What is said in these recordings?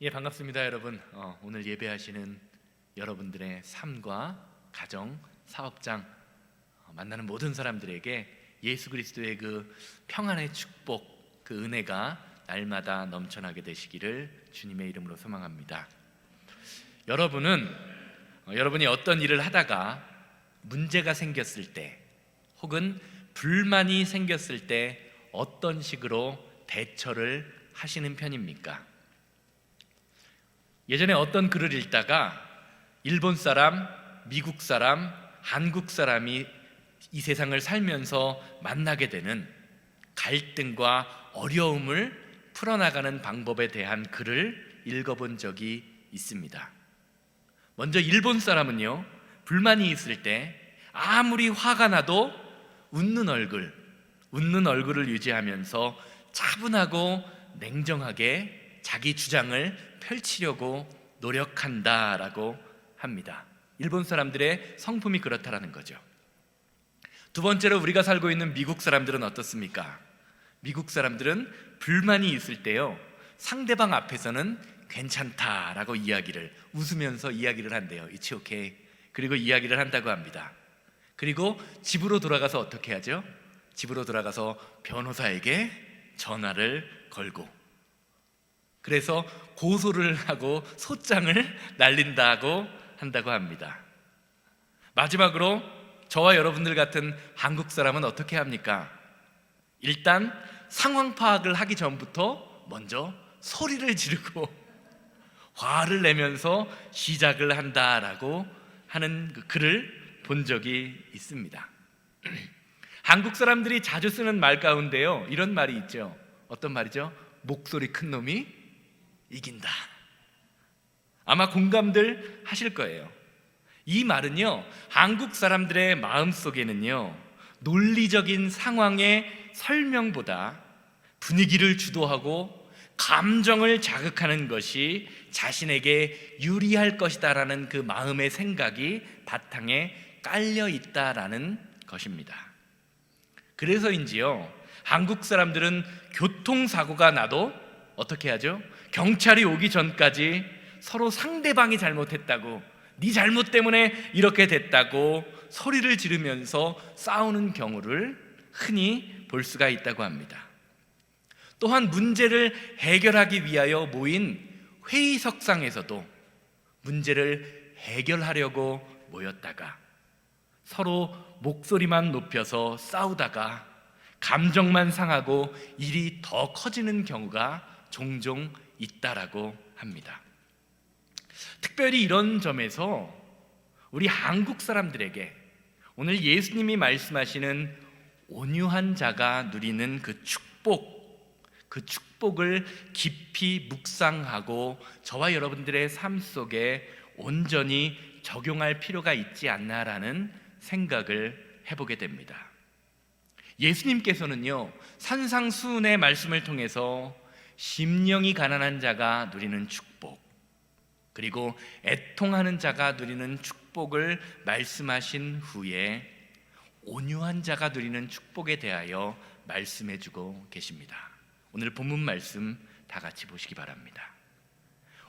예, 반갑습니다, 여러분. 오늘 예배하시는 여러분들의 삶과 가정, 사업장, 만나는 모든 사람들에게 예수 그리스도의 그 평안의 축복, 그 은혜가 날마다 넘쳐나게 되시기를 주님의 이름으로 소망합니다. 여러분이 어떤 일을 하다가 문제가 생겼을 때 혹은 불만이 생겼을 때 어떤 식으로 대처를 하시는 편입니까? 예전에 어떤 글을 읽다가 일본 사람, 미국 사람, 한국 사람이 이 세상을 살면서 만나게 되는 갈등과 어려움을 풀어나가는 방법에 대한 글을 읽어본 적이 있습니다. 먼저 일본 사람은요, 불만이 있을 때 아무리 화가 나도 웃는 얼굴을 유지하면서 차분하고 냉정하게 자기 주장을 펼치려고 노력한다라고 합니다. 일본 사람들의 성품이 그렇다라는 거죠. 두 번째로 우리가 살고 있는 미국 사람들은 어떻습니까? 미국 사람들은 불만이 있을 때요, 상대방 앞에서는 괜찮다라고 웃으면서 이야기를 한대요. It's okay. 그리고 이야기를 한다고 합니다. 그리고 집으로 돌아가서 어떻게 하죠? 집으로 돌아가서 변호사에게 전화를 걸고, 그래서 고소를 하고 소장을 날린다고 한다고 합니다. 마지막으로 저와 여러분들 같은 한국 사람은 어떻게 합니까? 일단 상황 파악을 하기 전부터 먼저 소리를 지르고 화를 내면서 시작을 한다라고 하는 그 글을 본 적이 있습니다. 한국 사람들이 자주 쓰는 말 가운데요, 이런 말이 있죠. 어떤 말이죠? 목소리 큰 놈이 이긴다. 아마 공감들 하실 거예요. 이 말은요, 한국 사람들의 마음속에는요, 논리적인 상황의 설명보다 분위기를 주도하고 감정을 자극하는 것이 자신에게 유리할 것이다라는 그 마음의 생각이 바탕에 깔려 있다라는 것입니다. 그래서인지요, 한국 사람들은 교통사고가 나도 어떻게 하죠? 경찰이 오기 전까지 서로 상대방이 잘못했다고, 네 잘못 때문에 이렇게 됐다고 소리를 지르면서 싸우는 경우를 흔히 볼 수가 있다고 합니다. 또한 문제를 해결하기 위하여 모인 회의석상에서도 문제를 해결하려고 모였다가 서로 목소리만 높여서 싸우다가 감정만 상하고 일이 더 커지는 경우가 종종 있다라고 합니다. 특별히 이런 점에서 우리 한국 사람들에게 오늘 예수님이 말씀하시는 온유한 자가 누리는 그 축복을 깊이 묵상하고 저와 여러분들의 삶 속에 온전히 적용할 필요가 있지 않나라는 생각을 해보게 됩니다. 예수님께서는요, 산상수훈의 말씀을 통해서 심령이 가난한 자가 누리는 축복, 그리고 애통하는 자가 누리는 축복을 말씀하신 후에 온유한 자가 누리는 축복에 대하여 말씀해주고 계십니다. 오늘 본문 말씀 다 같이 보시기 바랍니다.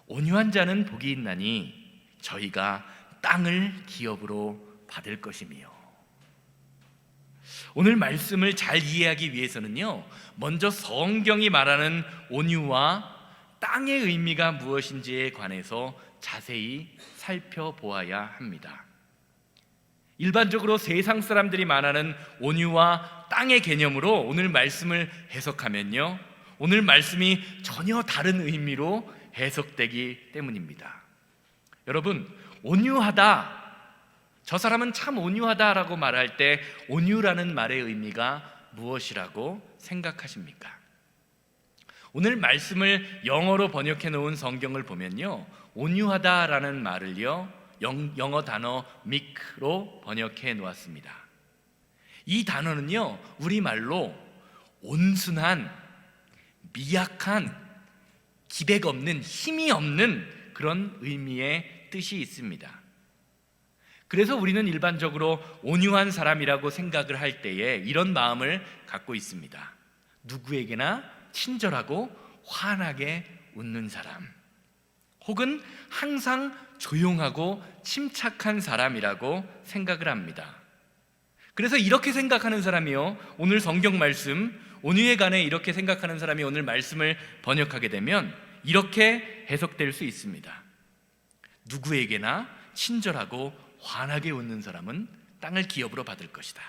온유한 자는 복이 있나니 저희가 땅을 기업으로 받을 것이며. 오늘 말씀을 잘 이해하기 위해서는요, 먼저 성경이 말하는 온유와 땅의 의미가 무엇인지에 관해서 자세히 살펴보아야 합니다. 일반적으로 세상 사람들이 말하는 온유와 땅의 개념으로 오늘 말씀을 해석하면요, 오늘 말씀이 전혀 다른 의미로 해석되기 때문입니다. 여러분, 온유하다, 저 사람은 참 온유하다라고 말할 때 온유라는 말의 의미가 무엇이라고 생각하십니까? 오늘 말씀을 영어로 번역해 놓은 성경을 보면요, 온유하다라는 말을요, 영어 단어 meek로 번역해 놓았습니다. 이 단어는요, 우리말로 온순한, 미약한, 기백 없는, 힘이 없는 그런 의미의 뜻이 있습니다. 그래서 우리는 일반적으로 온유한 사람이라고 생각을 할 때에 이런 마음을 갖고 있습니다. 누구에게나 친절하고 환하게 웃는 사람, 혹은 항상 조용하고 침착한 사람이라고 생각을 합니다. 그래서 이렇게 생각하는 사람이요, 오늘 성경 말씀 온유에 관해 이렇게 생각하는 사람이 오늘 말씀을 번역하게 되면 이렇게 해석될 수 있습니다. 누구에게나 친절하고 환하게 웃는 사람은 땅을 기업으로 받을 것이다.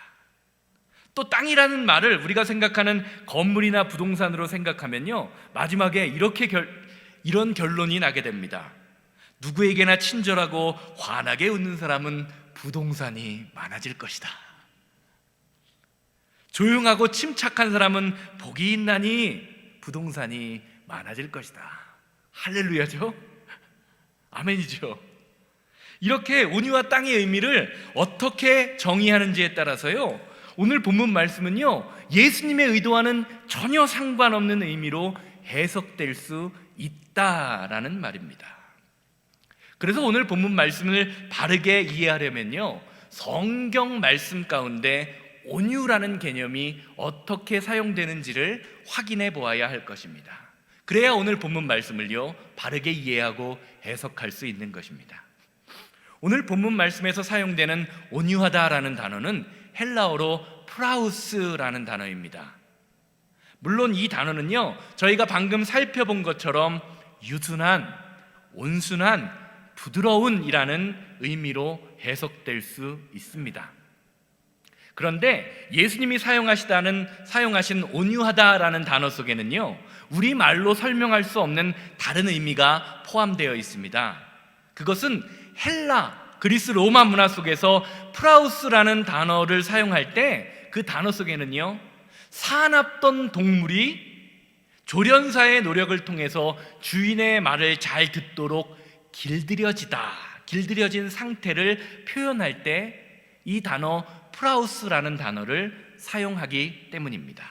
또 땅이라는 말을 우리가 생각하는 건물이나 부동산으로 생각하면요, 마지막에 이런 결론이 나게 됩니다. 누구에게나 친절하고 환하게 웃는 사람은 부동산이 많아질 것이다. 조용하고 침착한 사람은 복이 있나니 부동산이 많아질 것이다. 할렐루야죠? 아멘이죠? 이렇게 온유와 땅의 의미를 어떻게 정의하는지에 따라서요, 오늘 본문 말씀은요, 예수님의 의도와는 전혀 상관없는 의미로 해석될 수 있다라는 말입니다. 그래서 오늘 본문 말씀을 바르게 이해하려면요, 성경 말씀 가운데 온유라는 개념이 어떻게 사용되는지를 확인해 보아야 할 것입니다. 그래야 오늘 본문 말씀을요, 바르게 이해하고 해석할 수 있는 것입니다. 오늘 본문 말씀에서 사용되는 온유하다라는 단어는 헬라어로 프라우스라는 단어입니다. 물론 이 단어는요, 저희가 방금 살펴본 것처럼 유순한, 온순한, 부드러운이라는 의미로 해석될 수 있습니다. 그런데 예수님이 사용하신 온유하다라는 단어 속에는요, 우리말로 설명할 수 없는 다른 의미가 포함되어 있습니다. 그것은 헬라, 그리스 로마 문화 속에서 프라우스라는 단어를 사용할 때 그 단어 속에는요, 사납던 동물이 조련사의 노력을 통해서 주인의 말을 잘 듣도록 길들여진 상태를 표현할 때 이 단어 프라우스라는 단어를 사용하기 때문입니다.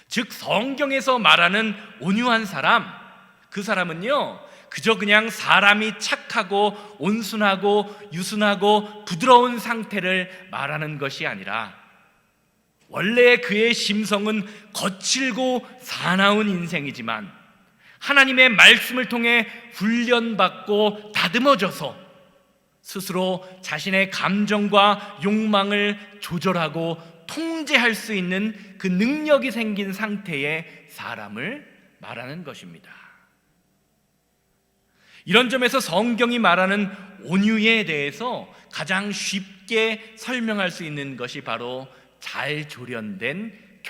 즉 성경에서 말하는 온유한 사람, 그 사람은요, 그저 그냥 사람이 착하고 온순하고 유순하고 부드러운 상태를 말하는 것이 아니라 원래 그의 심성은 거칠고 사나운 인생이지만 하나님의 말씀을 통해 훈련받고 다듬어져서 스스로 자신의 감정과 욕망을 조절하고 통제할 수 있는 그 능력이 생긴 상태의 사람을 말하는 것입니다. 이런 점에서 성경이 말하는 온유에 대해서 가장 쉽게 설명할 수 있는 것이 바로 잘 조련된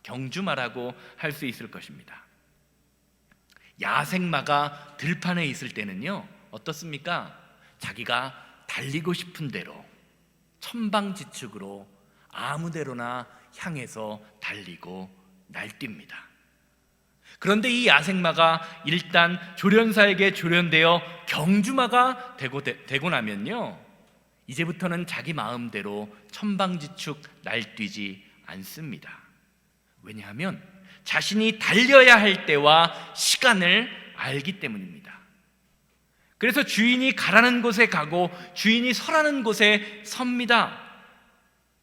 경주마라고 할 수 있을 것입니다. 야생마가 들판에 있을 때는요, 어떻습니까? 자기가 달리고 싶은 대로 천방지축으로 아무데로나 향해서 달리고 날뜁니다. 그런데 이 야생마가 일단 조련사에게 조련되어 경주마가 되고 나면요, 이제부터는 자기 마음대로 천방지축 날뛰지 않습니다. 왜냐하면 자신이 달려야 할 때와 시간을 알기 때문입니다. 그래서 주인이 가라는 곳에 가고 주인이 서라는 곳에 섭니다.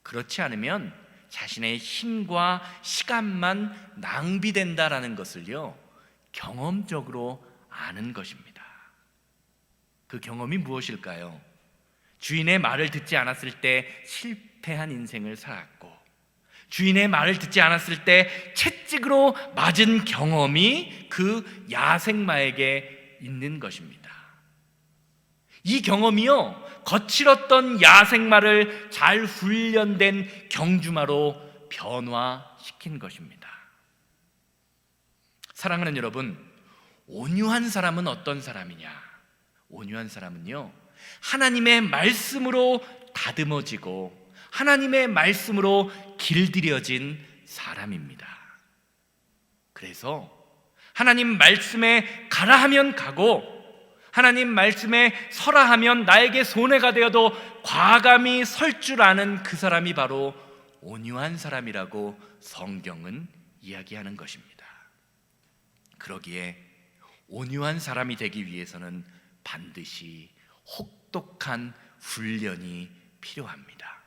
그렇지 않으면 자신의 힘과 시간만 낭비된다라는 것을요, 경험적으로 아는 것입니다. 그 경험이 무엇일까요? 주인의 말을 듣지 않았을 때 실패한 인생을 살았고, 주인의 말을 듣지 않았을 때 채찍으로 맞은 경험이 그 야생마에게 있는 것입니다. 이 경험이요, 거칠었던 야생마를 잘 훈련된 경주마로 변화시킨 것입니다. 사랑하는 여러분, 온유한 사람은 어떤 사람이냐? 온유한 사람은요, 하나님의 말씀으로 다듬어지고 하나님의 말씀으로 길들여진 사람입니다. 그래서 하나님 말씀에 가라 하면 가고 하나님 말씀에 서라 하면 나에게 손해가 되어도 과감히 설 줄 아는 그 사람이 바로 온유한 사람이라고 성경은 이야기하는 것입니다. 그러기에 온유한 사람이 되기 위해서는 반드시 혹독한 훈련이 필요합니다.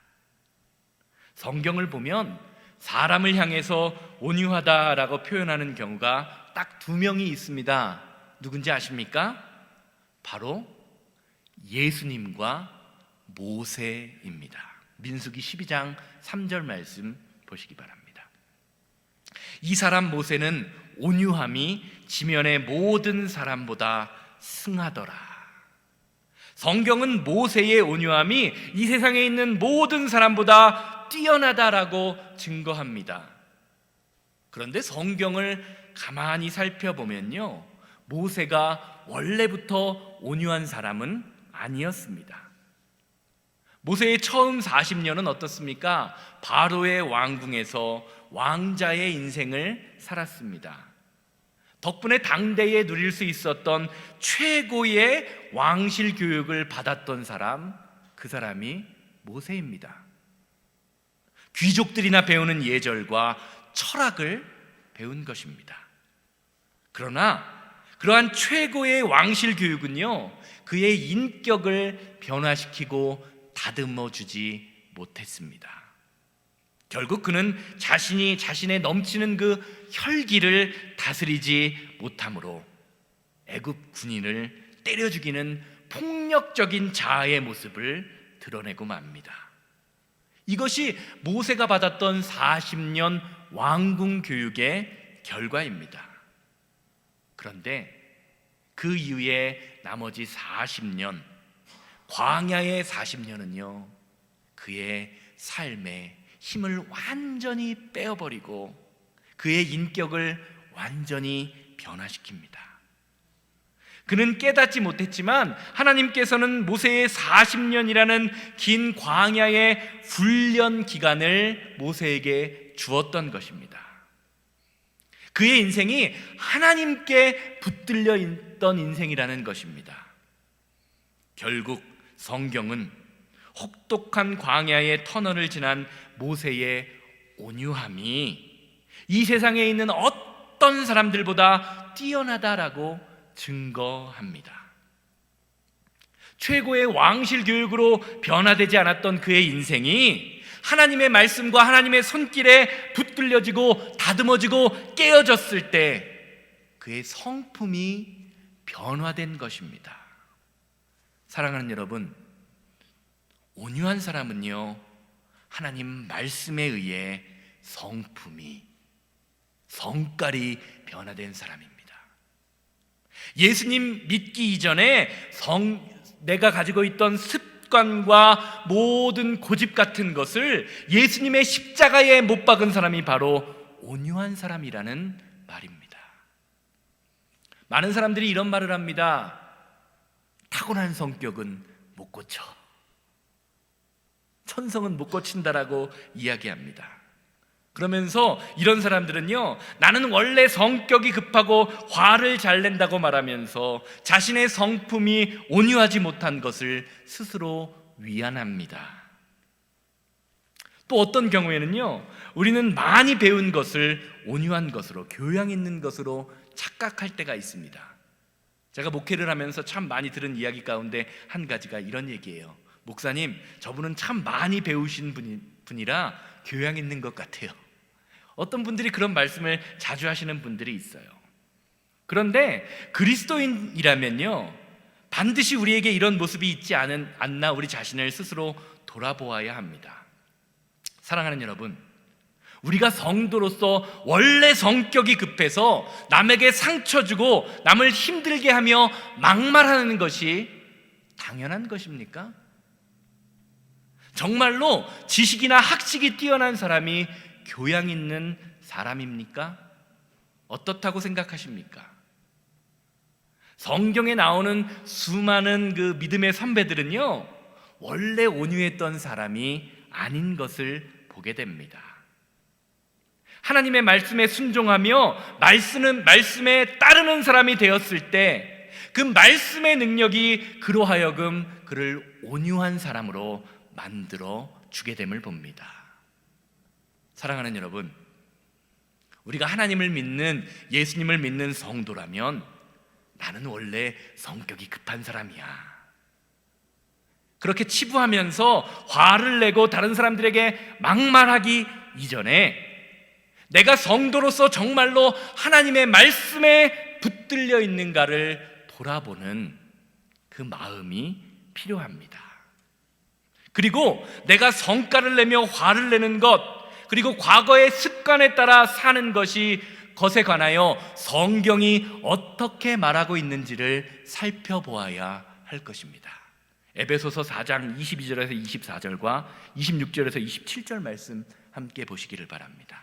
성경을 보면 사람을 향해서 온유하다라고 표현하는 경우가 딱 두 명이 있습니다. 누군지 아십니까? 바로 예수님과 모세입니다. 민수기 12장 3절 말씀 보시기 바랍니다. 이 사람 모세는 온유함이 지면의 모든 사람보다 승하더라. 성경은 모세의 온유함이 이 세상에 있는 모든 사람보다 뛰어나다라고 증거합니다. 그런데 성경을 가만히 살펴보면요, 모세가 원래부터 온유한 사람은 아니었습니다. 모세의 처음 40년은 어떻습니까? 바로의 왕궁에서 왕자의 인생을 살았습니다. 덕분에 당대에 누릴 수 있었던 최고의 왕실 교육을 받았던 사람, 그 사람이 모세입니다. 귀족들이나 배우는 예절과 철학을 배운 것입니다. 그러나 그러한 최고의 왕실 교육은요, 그의 인격을 변화시키고 다듬어 주지 못했습니다. 결국 그는 자신의 넘치는 그 혈기를 다스리지 못함으로 애굽 군인을 때려 죽이는 폭력적인 자아의 모습을 드러내고 맙니다. 이것이 모세가 받았던 40년 왕궁 교육의 결과입니다. 그런데 그 이후에 나머지 40년, 광야의 40년은요, 그의 삶에 힘을 완전히 빼어버리고 그의 인격을 완전히 변화시킵니다. 그는 깨닫지 못했지만 하나님께서는 모세의 40년이라는 긴 광야의 훈련 기간을 모세에게 주었던 것입니다. 그의 인생이 하나님께 붙들려 있던 인생이라는 것입니다. 결국 성경은 혹독한 광야의 터널을 지난 모세의 온유함이 이 세상에 있는 어떤 사람들보다 뛰어나다라고 증거합니다. 최고의 왕실 교육으로 변화되지 않았던 그의 인생이 하나님의 말씀과 하나님의 손길에 붙들려지고 다듬어지고 깨어졌을 때 그의 성품이 변화된 것입니다. 사랑하는 여러분, 온유한 사람은요, 하나님 말씀에 의해 성깔이 변화된 사람입니다. 예수님 믿기 이전에 내가 가지고 있던 습관과 모든 고집 같은 것을 예수님의 십자가에 못 박은 사람이 바로 온유한 사람이라는 말입니다. 많은 사람들이 이런 말을 합니다. 타고난 성격은 못 고쳐, 천성은 못 고친다라고 이야기합니다. 그러면서 이런 사람들은요, 나는 원래 성격이 급하고 화를 잘 낸다고 말하면서 자신의 성품이 온유하지 못한 것을 스스로 위안합니다. 또 어떤 경우에는요, 우리는 많이 배운 것을 온유한 것으로, 교양 있는 것으로 착각할 때가 있습니다. 제가 목회를 하면서 참 많이 들은 이야기 가운데 한 가지가 이런 얘기예요. 목사님, 저분은 참 많이 배우신 분이라 교양 있는 것 같아요. 어떤 분들이 그런 말씀을 자주 하시는 분들이 있어요. 그런데 그리스도인이라면요, 반드시 우리에게 이런 모습이 있지 않나 우리 자신을 스스로 돌아보아야 합니다. 사랑하는 여러분, 우리가 성도로서 원래 성격이 급해서 남에게 상처 주고 남을 힘들게 하며 막말하는 것이 당연한 것입니까? 정말로 지식이나 학식이 뛰어난 사람이 교양 있는 사람입니까? 어떻다고 생각하십니까? 성경에 나오는 수많은 그 믿음의 선배들은요, 원래 온유했던 사람이 아닌 것을 보게 됩니다. 하나님의 말씀에 순종하며 말씀에 따르는 사람이 되었을 때 그 말씀의 능력이 그로 하여금 그를 온유한 사람으로 만들어 주게 됨을 봅니다. 사랑하는 여러분, 우리가 하나님을 믿는, 예수님을 믿는 성도라면 나는 원래 성격이 급한 사람이야, 그렇게 치부하면서 화를 내고 다른 사람들에게 막말하기 이전에 내가 성도로서 정말로 하나님의 말씀에 붙들려 있는가를 돌아보는 그 마음이 필요합니다. 그리고 내가 성과를 내며 화를 내는 것, 그리고 과거의 습관에 따라 사는 것에 관하여 성경이 어떻게 말하고 있는지를 살펴보아야 할 것입니다. 에베소서 4장 22절에서 24절과 26절에서 27절 말씀 함께 보시기를 바랍니다.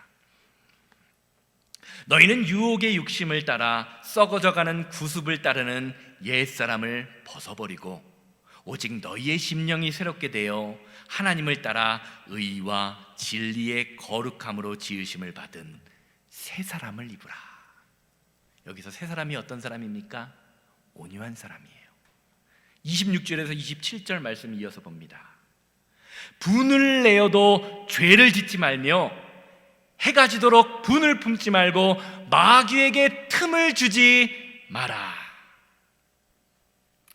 너희는 유혹의 육심을 따라 썩어져가는 구습을 따르는 옛사람을 벗어버리고 오직 너희의 심령이 새롭게 되어 하나님을 따라 의와 진리의 거룩함으로 지으심을 받은 새 사람을 입으라. 여기서 새 사람이 어떤 사람입니까? 온유한 사람이에요. 26절에서 27절 말씀 이어서 봅니다. 분을 내어도 죄를 짓지 말며 해가 지도록 분을 품지 말고 마귀에게 틈을 주지 마라.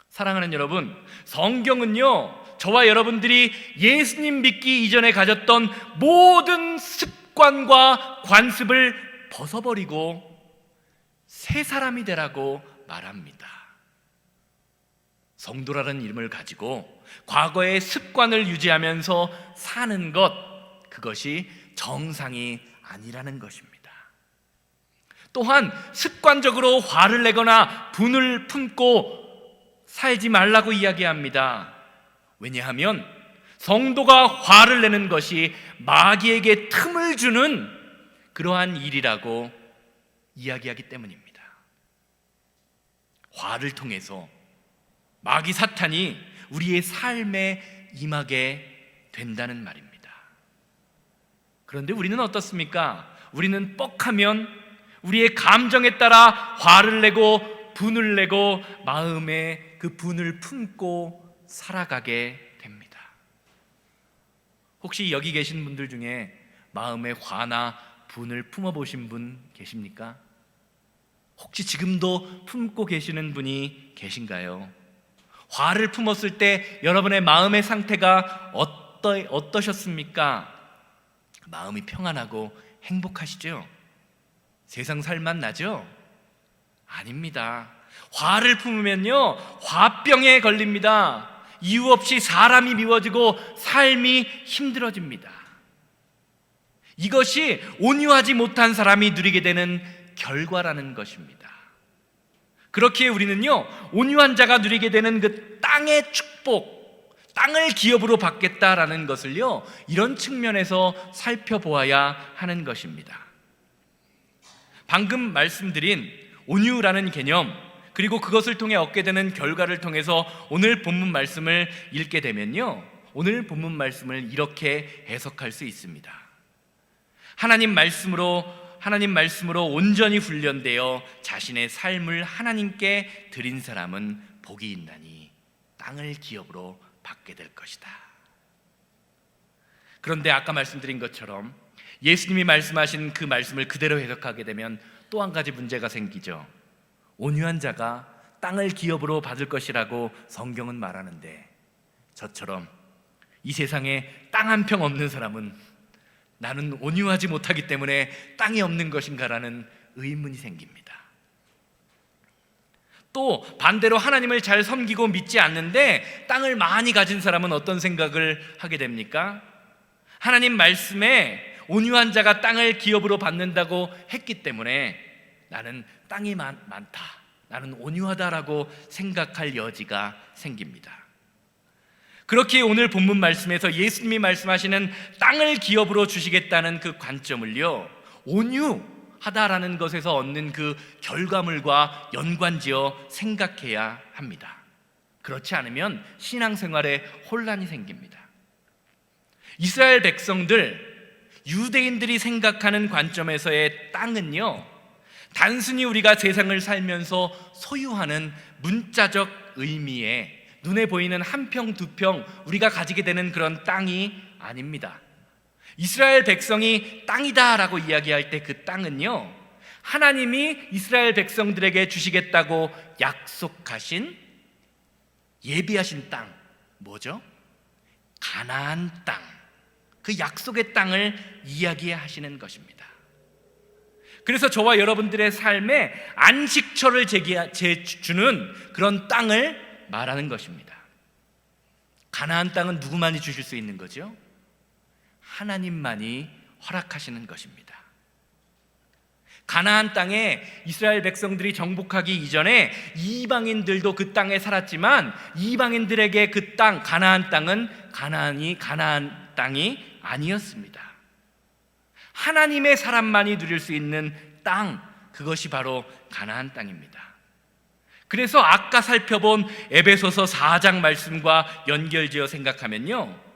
사랑하는 여러분, 성경은요, 저와 여러분들이 예수님 믿기 이전에 가졌던 모든 습관과 관습을 벗어버리고 새 사람이 되라고 말합니다. 성도라는 이름을 가지고 과거의 습관을 유지하면서 사는 것, 그것이 정상이 아니라는 것입니다. 또한 습관적으로 화를 내거나 분을 품고 살지 말라고 이야기합니다. 왜냐하면 성도가 화를 내는 것이 마귀에게 틈을 주는 그러한 일이라고 이야기하기 때문입니다. 화를 통해서 마귀 사탄이 우리의 삶에 임하게 된다는 말입니다. 그런데 우리는 어떻습니까? 우리는 뻑하면 우리의 감정에 따라 화를 내고 분을 내고 마음에 그 분을 품고 살아가게 됩니다. 혹시 여기 계신 분들 중에 마음에 화나 분을 품어보신 분 계십니까? 혹시 지금도 품고 계시는 분이 계신가요? 화를 품었을 때 여러분의 마음의 상태가 어떠셨습니까? 마음이 평안하고 행복하시죠? 세상 살맛 나죠? 아닙니다. 화를 품으면요, 화병에 걸립니다. 이유 없이 사람이 미워지고 삶이 힘들어집니다. 이것이 온유하지 못한 사람이 누리게 되는 결과라는 것입니다. 그렇기에 우리는요, 온유한 자가 누리게 되는 그 땅의 축복, 땅을 기업으로 받겠다라는 것을요, 이런 측면에서 살펴보아야 하는 것입니다. 방금 말씀드린 온유라는 개념, 그리고 그것을 통해 얻게 되는 결과를 통해서 오늘 본문 말씀을 읽게 되면요, 오늘 본문 말씀을 이렇게 해석할 수 있습니다. 하나님 말씀으로 온전히 훈련되어 자신의 삶을 하나님께 드린 사람은 복이 있나니 땅을 기업으로 받게 될 것이다. 그런데 아까 말씀드린 것처럼 예수님이 말씀하신 그 말씀을 그대로 해석하게 되면 또 한 가지 문제가 생기죠. 온유한 자가 땅을 기업으로 받을 것이라고 성경은 말하는데, 저처럼 이 세상에 땅 한 평 없는 사람은 나는 온유하지 못하기 때문에 땅이 없는 것인가라는 의문이 생깁니다. 또 반대로 하나님을 잘 섬기고 믿지 않는데 땅을 많이 가진 사람은 어떤 생각을 하게 됩니까? 하나님 말씀에 온유한 자가 땅을 기업으로 받는다고 했기 때문에 나는 땅이 많다, 나는 온유하다라고 생각할 여지가 생깁니다. 그렇기에 오늘 본문 말씀에서 예수님이 말씀하시는 땅을 기업으로 주시겠다는 그 관점을요, 온유하다라는 것에서 얻는 그 결과물과 연관지어 생각해야 합니다. 그렇지 않으면 신앙생활에 혼란이 생깁니다. 이스라엘 백성들, 유대인들이 생각하는 관점에서의 땅은요, 단순히 우리가 세상을 살면서 소유하는 문자적 의미의 눈에 보이는 한 평, 두 평 우리가 가지게 되는 그런 땅이 아닙니다. 이스라엘 백성이 땅이다라고 이야기할 때 그 땅은요, 하나님이 이스라엘 백성들에게 주시겠다고 약속하신, 예비하신 땅, 뭐죠? 가나안 땅, 그 약속의 땅을 이야기하시는 것입니다. 그래서 저와 여러분들의 삶에 안식처를 주는 그런 땅을 말하는 것입니다. 가나안 땅은 누구만이 주실 수 있는 거죠? 하나님만이 허락하시는 것입니다. 가나안 땅에 이스라엘 백성들이 정복하기 이전에 이방인들도 그 땅에 살았지만 이방인들에게 그 땅, 가나안 땅은 가나안 땅이 아니었습니다. 하나님의 사람만이 누릴 수 있는 땅, 그것이 바로 가나안 땅입니다. 그래서 아까 살펴본 에베소서 4장 말씀과 연결지어 생각하면요,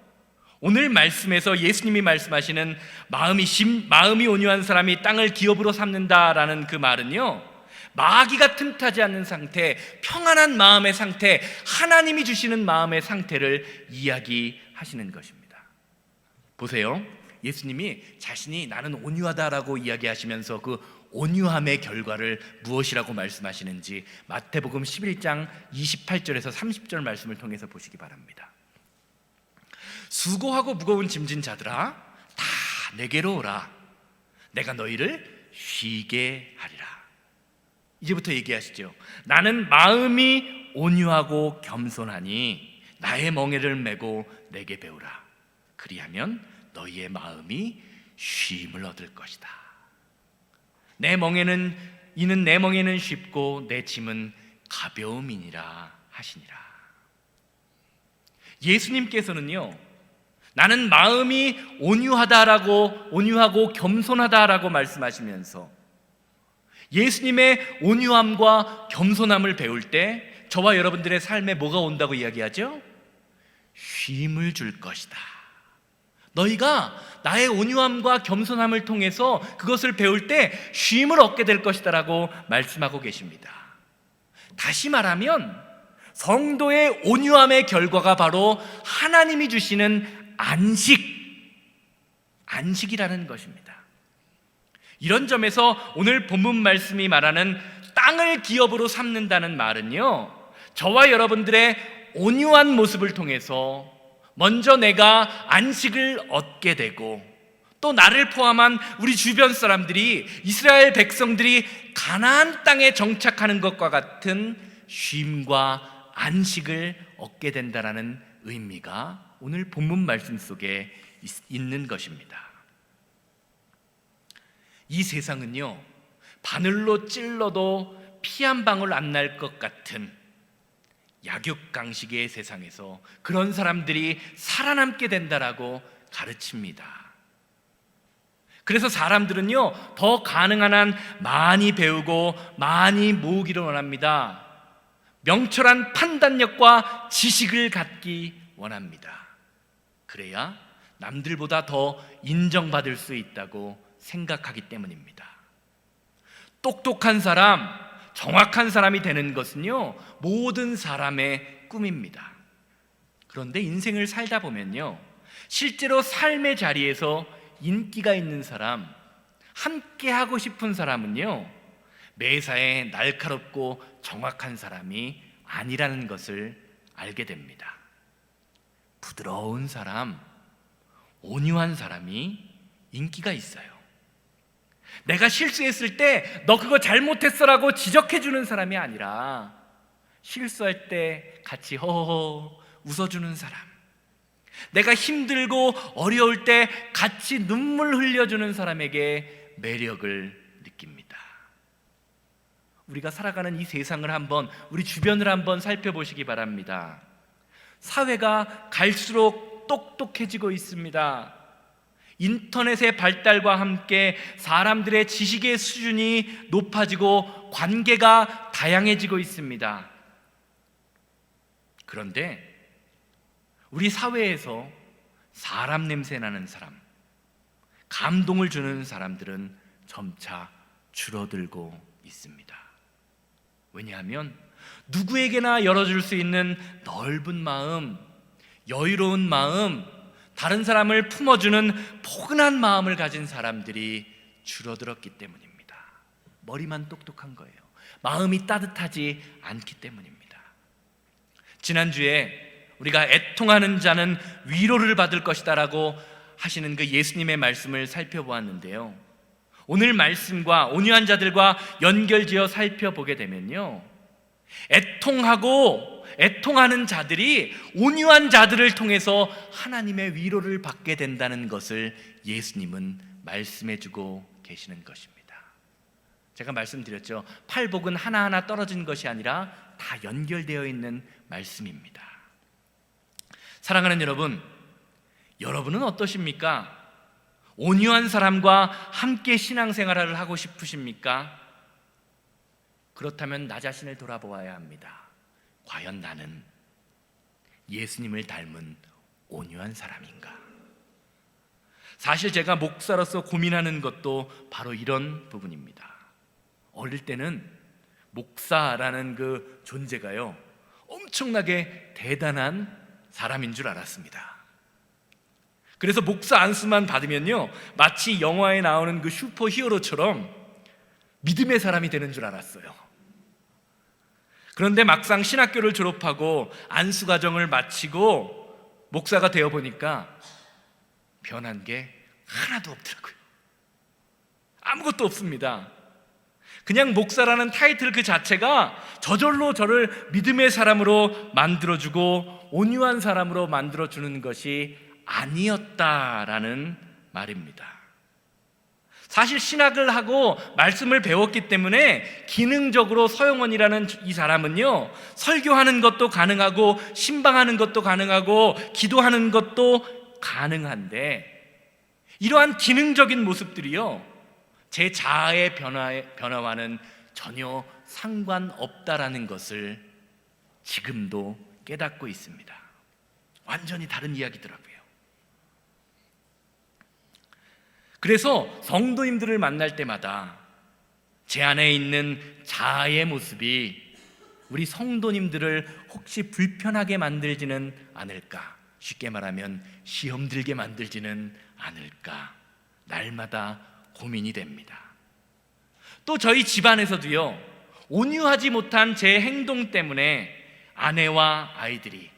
오늘 말씀에서 예수님이 말씀하시는 마음이 온유한 사람이 땅을 기업으로 삼는다라는 그 말은요, 마귀가 틈타지 않는 상태, 평안한 마음의 상태, 하나님이 주시는 마음의 상태를 이야기하시는 것입니다. 보세요, 예수님이 자신이 나는 온유하다라고 이야기하시면서 그 온유함의 결과를 무엇이라고 말씀하시는지 마태복음 11장 28절에서 30절 말씀을 통해서 보시기 바랍니다. 수고하고 무거운 짐진 자들아, 다 내게로 오라. 내가 너희를 쉬게 하리라. 이제부터 얘기하시죠. 나는 마음이 온유하고 겸손하니 나의 멍에를 메고 내게 배우라. 그리하면 너희의 마음이 쉼을 얻을 것이다. 내 멍에는 쉽고 내 짐은 가벼움이니라 하시니라. 예수님께서는요, 나는 마음이 온유하고 겸손하다라고 말씀하시면서 예수님의 온유함과 겸손함을 배울 때 저와 여러분들의 삶에 뭐가 온다고 이야기하죠? 쉼을 줄 것이다. 너희가 나의 온유함과 겸손함을 통해서 그것을 배울 때 쉼을 얻게 될 것이다 라고 말씀하고 계십니다. 다시 말하면 성도의 온유함의 결과가 바로 하나님이 주시는 안식이라는 것입니다. 이런 점에서 오늘 본문 말씀이 말하는 땅을 기업으로 삼는다는 말은요, 저와 여러분들의 온유한 모습을 통해서 먼저 내가 안식을 얻게 되고, 또 나를 포함한 우리 주변 사람들이, 이스라엘 백성들이 가나안 땅에 정착하는 것과 같은 쉼과 안식을 얻게 된다라는 의미가 오늘 본문 말씀 속에 있는 것입니다. 이 세상은요, 바늘로 찔러도 피 한 방울 안 날 것 같은 약육강식의 세상에서 그런 사람들이 살아남게 된다라고 가르칩니다. 그래서 사람들은요, 더 가능한 한 많이 배우고 많이 모으기를 원합니다. 명철한 판단력과 지식을 갖기 원합니다. 그래야 남들보다 더 인정받을 수 있다고 생각하기 때문입니다. 똑똑한 사람, 정확한 사람이 되는 것은요, 모든 사람의 꿈입니다. 그런데 인생을 살다 보면요, 실제로 삶의 자리에서 인기가 있는 사람, 함께 하고 싶은 사람은요, 매사에 날카롭고 정확한 사람이 아니라는 것을 알게 됩니다. 부드러운 사람, 온유한 사람이 인기가 있어요. 내가 실수했을 때 너 그거 잘못했어라고 지적해주는 사람이 아니라 실수할 때 같이 허허허 웃어주는 사람, 내가 힘들고 어려울 때 같이 눈물 흘려주는 사람에게 매력을 느낍니다. 우리가 살아가는 이 세상을 한번, 우리 주변을 한번 살펴보시기 바랍니다. 사회가 갈수록 똑똑해지고 있습니다. 인터넷의 발달과 함께 사람들의 지식의 수준이 높아지고 관계가 다양해지고 있습니다. 그런데 우리 사회에서 사람 냄새 나는 사람, 감동을 주는 사람들은 점차 줄어들고 있습니다. 왜냐하면 누구에게나 열어줄 수 있는 넓은 마음, 여유로운 마음, 다른 사람을 품어주는 포근한 마음을 가진 사람들이 줄어들었기 때문입니다. 머리만 똑똑한 거예요. 마음이 따뜻하지 않기 때문입니다. 지난주에 우리가 애통하는 자는 위로를 받을 것이다 라고 하시는 그 예수님의 말씀을 살펴보았는데요, 오늘 말씀과 온유한 자들과 연결지어 살펴보게 되면요, 애통하는 자들이 온유한 자들을 통해서 하나님의 위로를 받게 된다는 것을 예수님은 말씀해주고 계시는 것입니다. 제가 말씀드렸죠. 팔복은 하나하나 떨어진 것이 아니라 다 연결되어 있는 말씀입니다. 사랑하는 여러분, 여러분은 어떠십니까? 온유한 사람과 함께 신앙생활을 하고 싶으십니까? 그렇다면 나 자신을 돌아보아야 합니다. 과연 나는 예수님을 닮은 온유한 사람인가? 사실 제가 목사로서 고민하는 것도 바로 이런 부분입니다. 어릴 때는 목사라는 그 존재가요, 엄청나게 대단한 사람인 줄 알았습니다. 그래서 목사 안수만 받으면요, 마치 영화에 나오는 그 슈퍼 히어로처럼 믿음의 사람이 되는 줄 알았어요. 그런데 막상 신학교를 졸업하고 안수 과정을 마치고 목사가 되어 보니까 변한 게 하나도 없더라고요. 아무것도 없습니다. 그냥 목사라는 타이틀 그 자체가 저절로 저를 믿음의 사람으로 만들어주고 온유한 사람으로 만들어주는 것이 아니었다라는 말입니다. 사실 신학을 하고 말씀을 배웠기 때문에 기능적으로 서영원이라는 이 사람은요, 설교하는 것도 가능하고 신방하는 것도 가능하고 기도하는 것도 가능한데, 이러한 기능적인 모습들이요, 제 자아의 변화와는 전혀 상관없다라는 것을 지금도 깨닫고 있습니다. 완전히 다른 이야기더라고요. 그래서 성도님들을 만날 때마다 제 안에 있는 자아의 모습이 우리 성도님들을 혹시 불편하게 만들지는 않을까, 쉽게 말하면 시험 들게 만들지는 않을까, 날마다 고민이 됩니다. 또 저희 집안에서도요, 온유하지 못한 제 행동 때문에 아내와 아이들이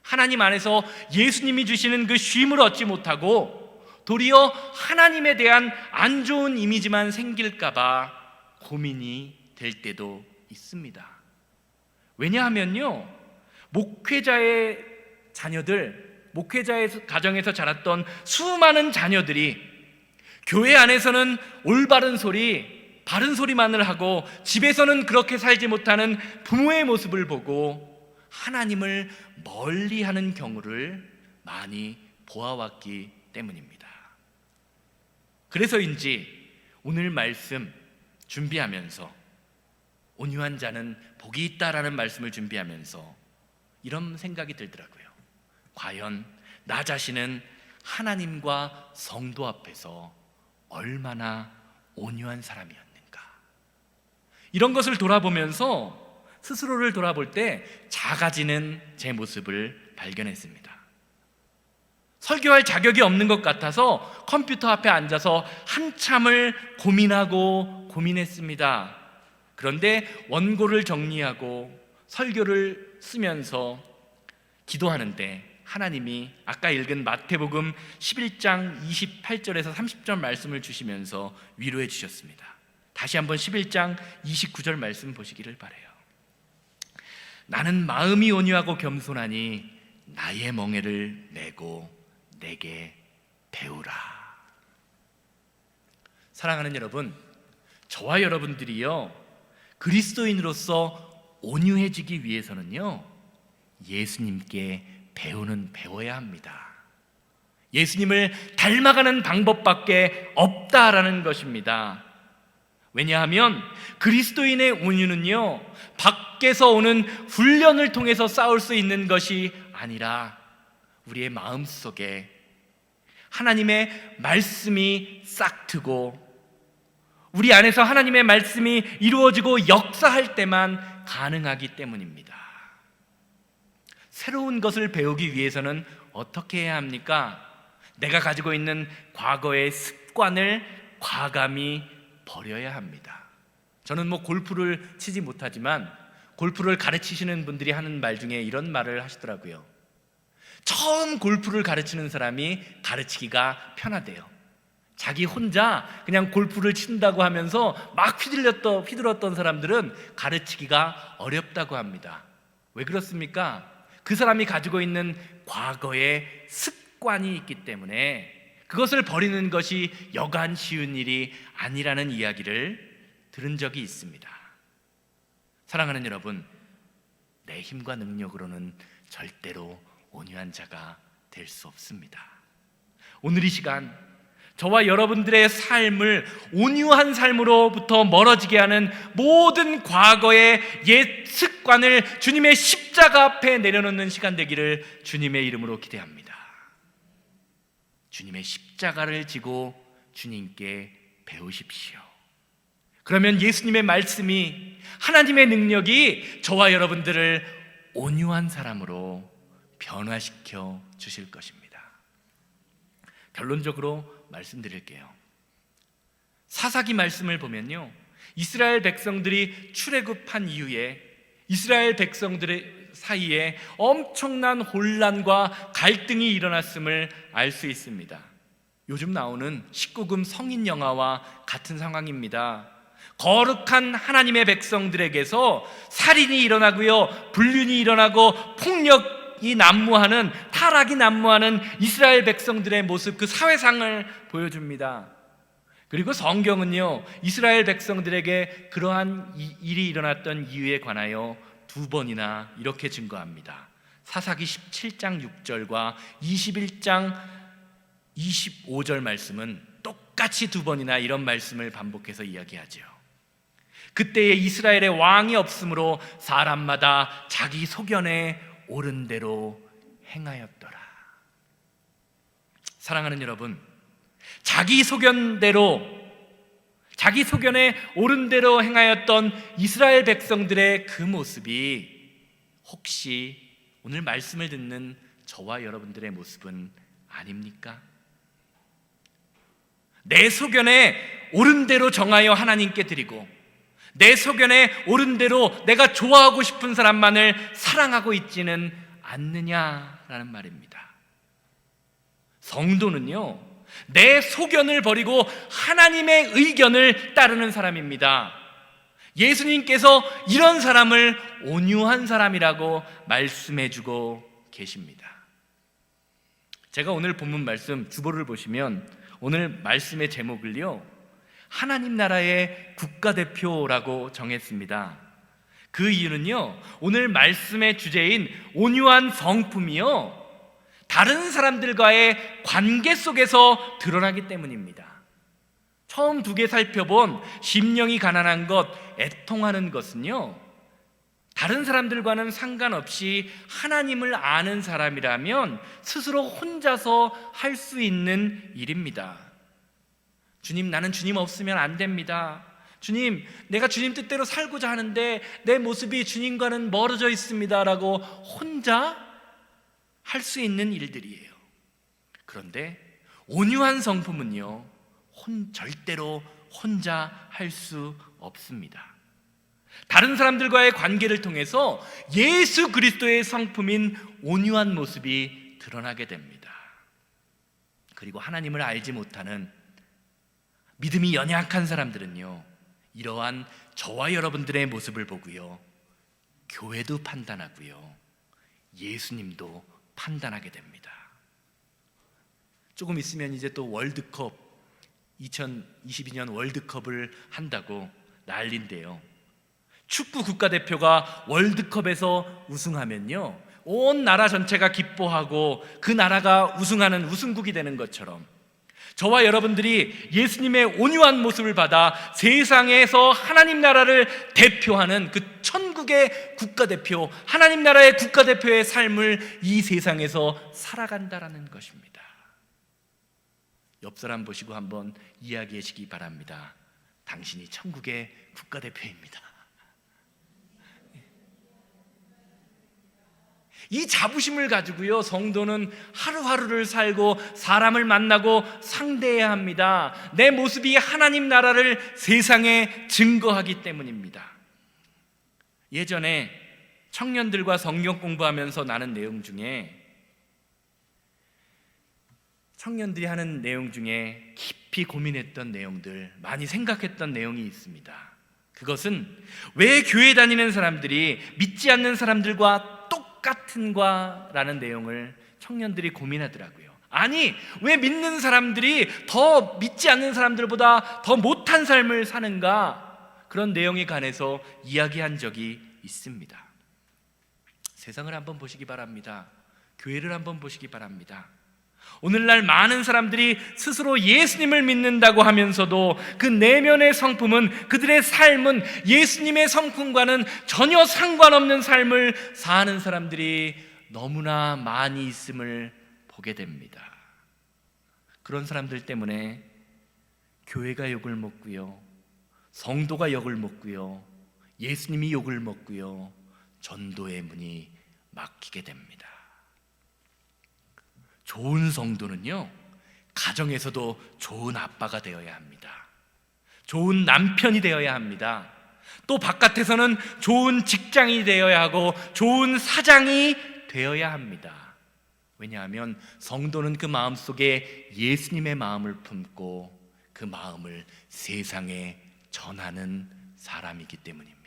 하나님 안에서 예수님이 주시는 그 쉼을 얻지 못하고 도리어 하나님에 대한 안 좋은 이미지만 생길까봐 고민이 될 때도 있습니다. 왜냐하면요, 목회자의 가정에서 자랐던 수많은 자녀들이 교회 안에서는 올바른 소리, 바른 소리만을 하고 집에서는 그렇게 살지 못하는 부모의 모습을 보고 하나님을 멀리하는 경우를 많이 보아왔기 때문입니다. 그래서인지 오늘 말씀 준비하면서, 온유한 자는 복이 있다라는 말씀을 준비하면서 이런 생각이 들더라고요. 과연 나 자신은 하나님과 성도 앞에서 얼마나 온유한 사람이었는가, 이런 것을 돌아보면서 스스로를 돌아볼 때 작아지는 제 모습을 발견했습니다. 설교할 자격이 없는 것 같아서 컴퓨터 앞에 앉아서 한참을 고민했습니다. 그런데 원고를 정리하고 설교를 쓰면서 기도하는데 하나님이 아까 읽은 마태복음 11장 28절에서 30절 말씀을 주시면서 위로해 주셨습니다. 다시 한번 11장 29절 말씀 보시기를 바라요. 나는 마음이 온유하고 겸손하니 나의 멍에를 메고 내게 배우라. 사랑하는 여러분, 저와 여러분들이요, 그리스도인으로서 온유해지기 위해서는요, 예수님께 배워야 합니다. 예수님을 닮아가는 방법밖에 없다라는 것입니다. 왜냐하면 그리스도인의 온유는요, 밖에서 오는 훈련을 통해서 쌓을 수 있는 것이 아니라 우리의 마음속에 하나님의 말씀이 싹트고 우리 안에서 하나님의 말씀이 이루어지고 역사할 때만 가능하기 때문입니다. 새로운 것을 배우기 위해서는 어떻게 해야 합니까? 내가 가지고 있는 과거의 습관을 과감히 버려야 합니다. 저는 골프를 치지 못하지만 골프를 가르치시는 분들이 하는 말 중에 이런 말을 하시더라고요. 처음 골프를 가르치는 사람이 가르치기가 편하대요. 자기 혼자 그냥 골프를 친다고 하면서 막 휘둘렀던 사람들은 가르치기가 어렵다고 합니다. 왜 그렇습니까? 그 사람이 가지고 있는 과거의 습관이 있기 때문에 그것을 버리는 것이 여간 쉬운 일이 아니라는 이야기를 들은 적이 있습니다. 사랑하는 여러분, 내 힘과 능력으로는 절대로 온유한 자가 될 수 없습니다. 오늘 이 시간 저와 여러분들의 삶을 온유한 삶으로부터 멀어지게 하는 모든 과거의 옛 습관을 주님의 십자가 앞에 내려놓는 시간 되기를 주님의 이름으로 기대합니다. 주님의 십자가를 지고 주님께 배우십시오. 그러면 예수님의 말씀이, 하나님의 능력이 저와 여러분들을 온유한 사람으로 변화시켜 주실 것입니다. 결론적으로 말씀드릴게요. 사사기 말씀을 보면요, 이스라엘 백성들이 출애굽한 이후에 이스라엘 백성들의 사이에 엄청난 혼란과 갈등이 일어났음을 알 수 있습니다. 요즘 나오는 19금 성인 영화와 같은 상황입니다. 거룩한 하나님의 백성들에게서 살인이 일어나고요, 불륜이 일어나고 폭력이 난무하는, 타락이 난무하는 이스라엘 백성들의 모습, 그 사회상을 보여줍니다. 그리고 성경은요, 이스라엘 백성들에게 그러한 일이 일어났던 이유에 관하여 2번이나 이렇게 증거합니다. 사사기 17장 6절과 21장 25절 말씀은 똑같이 2번이나 이런 말씀을 반복해서 이야기하죠. 그때에 이스라엘의 왕이 없으므로 사람마다 자기 소견에 옳은 대로 행하였더라. 사랑하는 여러분, 자기 소견에 옳은 대로 행하였던 이스라엘 백성들의 그 모습이 혹시 오늘 말씀을 듣는 저와 여러분들의 모습은 아닙니까? 내 소견에 옳은 대로 정하여 하나님께 드리고, 내 소견에 옳은 대로 내가 좋아하고 싶은 사람만을 사랑하고 있지는 않느냐라는 말입니다. 성도는요, 내 소견을 버리고 하나님의 의견을 따르는 사람입니다. 예수님께서 이런 사람을 온유한 사람이라고 말씀해주고 계십니다. 제가 오늘 본문 말씀 주보를 보시면 오늘 말씀의 제목을요, 하나님 나라의 국가대표라고 정했습니다. 그 이유는요, 오늘 말씀의 주제인 온유한 성품이요, 다른 사람들과의 관계 속에서 드러나기 때문입니다. 처음 2개 살펴본 심령이 가난한 것, 애통하는 것은요, 다른 사람들과는 상관없이 하나님을 아는 사람이라면 스스로 혼자서 할 수 있는 일입니다. 주님, 나는 주님 없으면 안 됩니다. 주님, 내가 주님 뜻대로 살고자 하는데 내 모습이 주님과는 멀어져 있습니다 라고 혼자 할 수 있는 일들이에요. 그런데 온유한 성품은요, 절대로 혼자 할 수 없습니다. 다른 사람들과의 관계를 통해서 예수 그리스도의 성품인 온유한 모습이 드러나게 됩니다. 그리고 하나님을 알지 못하는 믿음이 연약한 사람들은요, 이러한 저와 여러분들의 모습을 보고요, 교회도 판단하고요, 예수님도 판단하게 됩니다. 조금 있으면 이제 또 월드컵, 2022년 월드컵을 한다고 난리인데요, 축구 국가대표가 월드컵에서 우승하면요, 온 나라 전체가 기뻐하고 그 나라가 우승하는 우승국이 되는 것처럼 저와 여러분들이 예수님의 온유한 모습을 받아 세상에서 하나님 나라를 대표하는 그 천국의 국가대표, 하나님 나라의 국가대표의 삶을 이 세상에서 살아간다라는 것입니다. 옆 사람 보시고 한번 이야기하시기 바랍니다. 당신이 천국의 국가대표입니다. 이 자부심을 가지고요, 성도는 하루하루를 살고 사람을 만나고 상대해야 합니다. 내 모습이 하나님 나라를 세상에 증거하기 때문입니다. 예전에 청년들과 성경 공부하면서 나눈 내용 중에 청년들이 하는 내용 중에 깊이 고민했던 내용들, 많이 생각했던 내용이 있습니다. 그것은 왜 교회 다니는 사람들이 믿지 않는 사람들과 똑같은가? 라는 내용을 청년들이 고민하더라고요. 아니, 왜 믿는 사람들이 더 믿지 않는 사람들보다 더 못한 삶을 사는가? 그런 내용에 관해서 이야기한 적이 있습니다. 세상을 한번 보시기 바랍니다. 교회를 한번 보시기 바랍니다. 오늘날 많은 사람들이 스스로 예수님을 믿는다고 하면서도 그 내면의 성품은, 그들의 삶은 예수님의 성품과는 전혀 상관없는 삶을 사는 사람들이 너무나 많이 있음을 보게 됩니다. 그런 사람들 때문에 교회가 욕을 먹고요, 성도가 욕을 먹고요, 예수님이 욕을 먹고요, 전도의 문이 막히게 됩니다. 좋은 성도는요, 가정에서도 좋은 아빠가 되어야 합니다. 좋은 남편이 되어야 합니다. 또 바깥에서는 좋은 직장이 되어야 하고 좋은 사장이 되어야 합니다. 왜냐하면 성도는 그 마음속에 예수님의 마음을 품고 그 마음을 세상에 전하는 사람이기 때문입니다.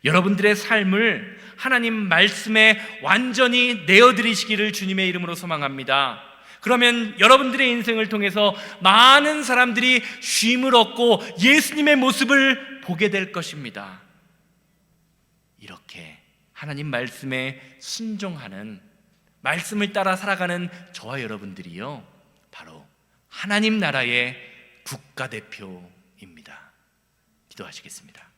여러분들의 삶을 하나님 말씀에 완전히 내어드리시기를 주님의 이름으로 소망합니다. 그러면 여러분들의 인생을 통해서 많은 사람들이 쉼을 얻고 예수님의 모습을 보게 될 것입니다. 이렇게 하나님 말씀에 순종하는, 말씀을 따라 살아가는 저와 여러분들이요, 바로 하나님 나라의 국가대표입니다. 기도하시겠습니다.